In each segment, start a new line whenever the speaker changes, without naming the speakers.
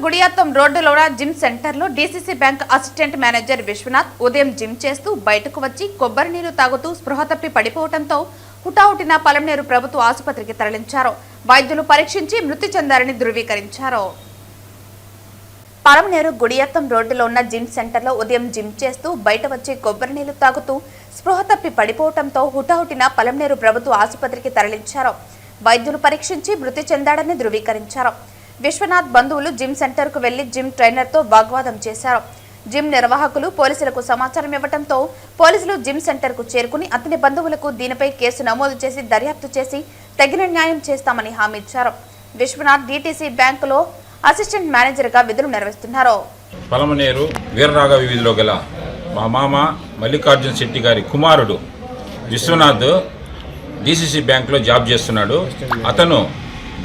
గుడియాత్తం రోడ్డులోన జిమ్ సెంటర్లో DCC bank assistant manager Vishwanath ఉదయం జిమ్ చేస్తూ బయటకు వచ్చి కొబ్బరి నీరు తాగుతూ స్పృహ తప్పి పడిపోవడంతో హుటాహుటిన పలమనేరు ప్రభుత్వ ఆసుపత్రికి తరలించారు. వైద్యులు పరీక్షించి మృతి చెందారని ధృవీకరించారు. పలమనేరు గుడియాత్తం రోడ్డులో ఉన్న జిమ్ సెంటర్లో ఉదయం జిమ్ చేస్తూ బయట వచ్చి కొబ్బరి నీళ్లు తాగుతూ స్పృహ తప్పి పడిపోవడంతో హుటాహుటిన పలమనేరు ప్రభుత్వ ఆసుపత్రికి తరలించారు. వైద్యులు పరీక్షించి మృతి చెందాడని ధృవీకరించారు. విశ్వనాథ్ బంధువులు జిమ్ సెంటర్ కు వెళ్లి జిమ్ ట్రైనర్ తో వాగ్వాదం చేశారు. జిమ్ నిర్వాహకులు పోలీసులకు సమాచారం ఇవ్వడంతో పోలీసులు జిమ్ సెంటర్ కు చేరుకుని అతని బంధువులకు దీనిపై కేసు నమోదు చేసి దర్యాప్తు చేసి తగిన న్యాయం చేస్తామని హామీ ఇచ్చారు. విశ్వనాథ్ డీటీసీ బ్యాంకులో అసిస్టెంట్ మేనేజర్ గా విధులు నిర్వహిస్తున్నారు.
పలమనేరు వీరరాఘవ వీధిలో గల మా మామ మల్లికార్జున శెట్టి గారి కుమారుడు విశ్వనాథ్ డీసీసీ బ్యాంకులో జాబ్ చేస్తున్నాడు. అతను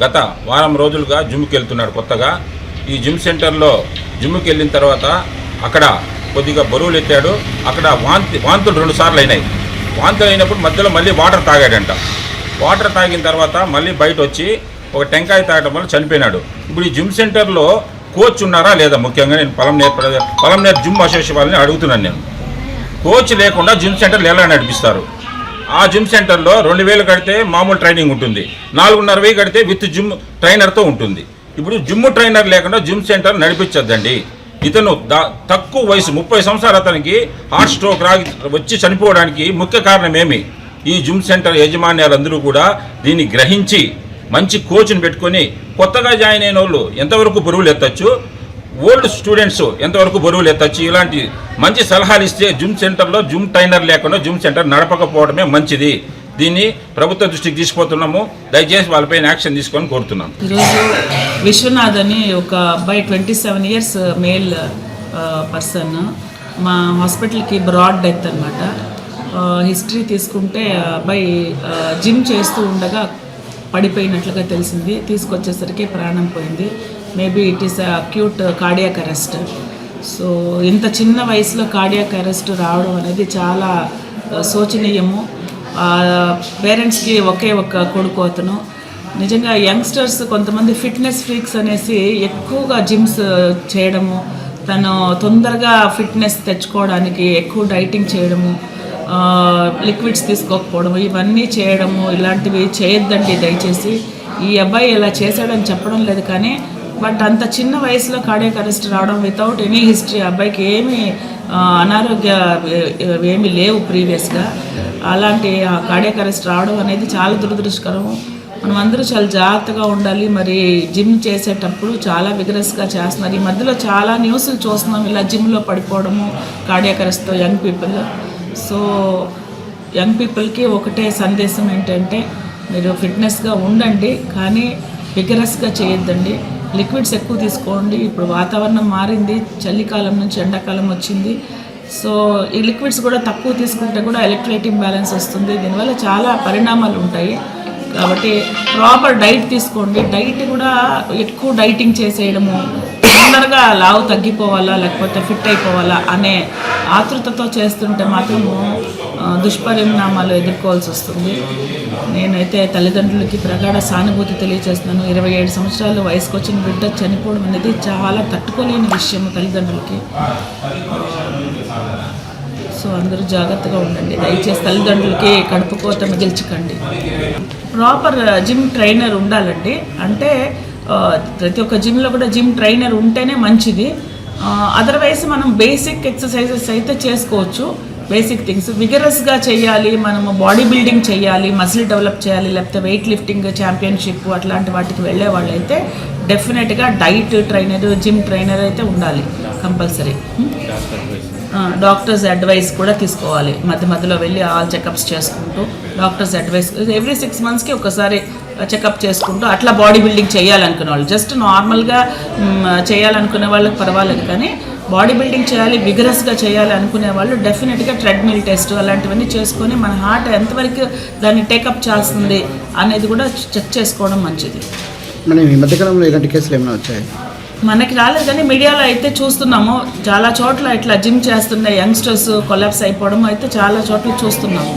గత వారం రోజులుగా జిమ్కి వెళ్తున్నాడు. కొత్తగా ఈ జిమ్ సెంటర్లో జిమ్కి వెళ్ళిన తర్వాత అక్కడ కొద్దిగా బరువులు ఎత్తాడు. అక్కడ వాంతులు 2 సార్లు అయినాయి. వాంతులు అయినప్పుడు మధ్యలో మళ్ళీ వాటర్ తాగాడంట. వాటర్ తాగిన తర్వాత మళ్ళీ బయట వచ్చి ఒక టెంకాయ తాగడం వల్ల చనిపోయినాడు. ఇప్పుడు ఈ జిమ్ సెంటర్లో కోచ్ ఉన్నారా లేదా, ముఖ్యంగా నేను పలమనేరు జిమ్ అసోసియేషన్ వాళ్ళని అడుగుతున్నాను. నేను కోచ్ లేకుండా జిమ్ సెంటర్లు ఎలా నడిపిస్తారు? ఆ జిమ్ సెంటర్లో 2000 కడితే మామూలు ట్రైనింగ్ ఉంటుంది, 4,500 కడితే విత్ జిమ్ ట్రైనర్తో ఉంటుంది. ఇప్పుడు జిమ్ ట్రైనర్ లేకుండా జిమ్ సెంటర్ నడిపించద్దండి. ఇతను తక్కువ వయసు 30 సంవత్సరాలు, అతనికి హార్ట్ స్ట్రోక్ వచ్చి చనిపోవడానికి ముఖ్య కారణం ఏమి? ఈ జిమ్ సెంటర్ యాజమాన్యాలందరూ కూడా దీన్ని గ్రహించి మంచి కోచ్ని పెట్టుకొని కొత్తగా జాయిన్ అయిన వాళ్ళు ఎంతవరకు బరువులు ఎత్తచ్చు, ఓల్డ్ స్టూడెంట్స్ ఎంతవరకు బరువులు ఎత్తచ్చు, ఇలాంటి మంచి సలహాలు ఇస్తే జిమ్ సెంటర్లో జిమ్ ట్రైనర్ లేకుండా జిమ్ సెంటర్ నడపకపోవడమే మంచిది. దీన్ని ప్రభుత్వ దృష్టికి తీసుకుపోతున్నాము. దయచేసి వాళ్ళపైన యాక్షన్ తీసుకొని కోరుతున్నాం.
ఈరోజు విశ్వనాథ్ అని ఒక అబ్బాయి 27 ఇయర్స్ మేల్ పర్సన్ మా హాస్పిటల్కి బ్రాడ్ డెత్ అనమాట. హిస్టరీ తీసుకుంటే అబ్బాయి జిమ్ చేస్తూ ఉండగా పడిపోయినట్లుగా తెలిసింది. తీసుకొచ్చేసరికి ప్రాణం పోయింది. Maybe it is acute cardiac arrest. So ఇంత చిన్న వయసులో కార్డియాక్ అరెస్ట్ రావడం అనేది చాలా శోచనీయము. పేరెంట్స్కి ఒకే ఒక్క కొడుకు అతను. నిజంగా యంగ్స్టర్స్ కొంతమంది ఫిట్నెస్ ఫ్రీక్స్ అనేసి ఎక్కువగా జిమ్స్ చేయడము, తను తొందరగా ఫిట్నెస్ తెచ్చుకోవడానికి ఎక్కువ డైటింగ్ చేయడము, లిక్విడ్స్ తీసుకోకపోవడము, ఇవన్నీ చేయడము, ఇలాంటివి చేయొద్దండి దయచేసి. ఈ అబ్బాయి ఇలా చేశాడని చెప్పడం లేదు, కానీ బట్ అంత చిన్న వయసులో కార్డియాక్ అరెస్ట్ రావడం వితౌట్ ఎనీ హిస్టరీ, అబ్బాయికి ఏమీ అనారోగ్య ఏమీ లేవు ప్రీవియస్గా. అలాంటి కార్డియాక్ అరెస్ట్ రావడం అనేది చాలా దురదృష్టకరము. మనం అందరూ చాలా జాగ్రత్తగా ఉండాలి. మరి జిమ్ చేసేటప్పుడు చాలా విగరస్గా చేస్తున్నారు. ఈ మధ్యలో చాలా న్యూస్లు చూస్తున్నాం ఇలా జిమ్లో పడిపోవడము కార్డియాక్ అరెస్ట్తో యంగ్ పీపుల్. సో యంగ్ పీపుల్కి ఒకటే సందేశం ఏంటంటే, మీరు ఫిట్నెస్గా ఉండండి కానీ విగరస్గా చేయొద్దండి. లిక్విడ్స్ ఎక్కువ తీసుకోండి. ఇప్పుడు వాతావరణం మారింది, చలికాలం నుంచి ఎండాకాలం వచ్చింది. సో ఈ లిక్విడ్స్ కూడా తక్కువ తీసుకుంటే కూడా ఎలక్ట్రోలైట్ ఇంబ్యాలెన్స్ వస్తుంది. దీనివల్ల చాలా పరిణామాలు ఉంటాయి. కాబట్టి ప్రాపర్ డైట్ తీసుకోండి. డైట్ కూడా ఎక్కువ డైటింగ్ చేసేయడము, తొందరగా లావు తగ్గిపోవాలా లేకపోతే ఫిట్ అయిపోవాలా అనే ఆతృతతో చేస్తుంటే మాత్రము దుష్పరిణామాలు ఎదుర్కోవాల్సి వస్తుంది. నేనైతే తల్లిదండ్రులకి ప్రగాఢ సానుభూతి తెలియజేస్తున్నాను. 27 సంవత్సరాలు వయసుకు వచ్చిన బిడ్డ చనిపోవడం అనేది చాలా తట్టుకోలేని విషయం తల్లిదండ్రులకి. సో అందరూ జాగ్రత్తగా ఉండండి దయచేసి. తల్లిదండ్రులకి కడుపు కోత మిగిల్చకండి. ప్రాపర్ జిమ్ ట్రైనర్ ఉండాలండి. అంటే ప్రతి ఒక్క జిమ్లో కూడా జిమ్ ట్రైనర్ ఉంటేనే మంచిది. అదర్వైజ్ మనం బేసిక్ ఎక్సర్సైజెస్ అయితే చేసుకోవచ్చు. బేసిక్ థింగ్స్ విగరస్గా చేయాలి, మనము బాడీ బిల్డింగ్ చేయాలి, మజిల్ డెవలప్ చేయాలి, లేకపోతే వెయిట్ లిఫ్టింగ్ ఛాంపియన్షిప్ అట్లాంటి వాటికి వెళ్ళే వాళ్ళైతే డెఫినెట్గా డైట్ ట్రైనర్, జిమ్ ట్రైనర్ అయితే ఉండాలి కంపల్సరీ. డాక్టర్స్ అడ్వైస్ కూడా తీసుకోవాలి. మధ్యలో వెళ్ళి ఆల్ చెకప్స్ చేసుకుంటూ డాక్టర్స్ అడ్వైస్ ఎవ్రీ 6 మంత్స్కి ఒకసారి చెకప్ చేసుకుంటూ అట్లా బాడీ బిల్డింగ్ చేయాలనుకునే వాళ్ళు, జస్ట్ నార్మల్గా చేయాలనుకునే వాళ్ళకి పర్వాలేదు, కానీ బాడీ బిల్డింగ్ చేయాలి, విగరస్గా చేయాలి అనుకునే వాళ్ళు డెఫినెట్గా ట్రెడ్మిల్ టెస్ట్ అలాంటివన్నీ చేసుకొని మన హార్ట్ ఎంతవరకు దాన్ని టేకప్ చేస్తుంది అనేది కూడా చెక్ చేసుకోవడం మంచిది.
మనం ఈ మధ్యకాలంలో ఇలాంటి కేసులు ఏమైనా వచ్చాయి?
మనకి రాలేదు, కానీ మీడియాలో అయితే చూస్తున్నాము. చాలా చోట్ల ఇట్లా జిమ్ చేస్తున్న యంగ్స్టర్స్ కొలాప్స్ అయిపోవడం అయితే చాలా చోట్ల చూస్తున్నాము.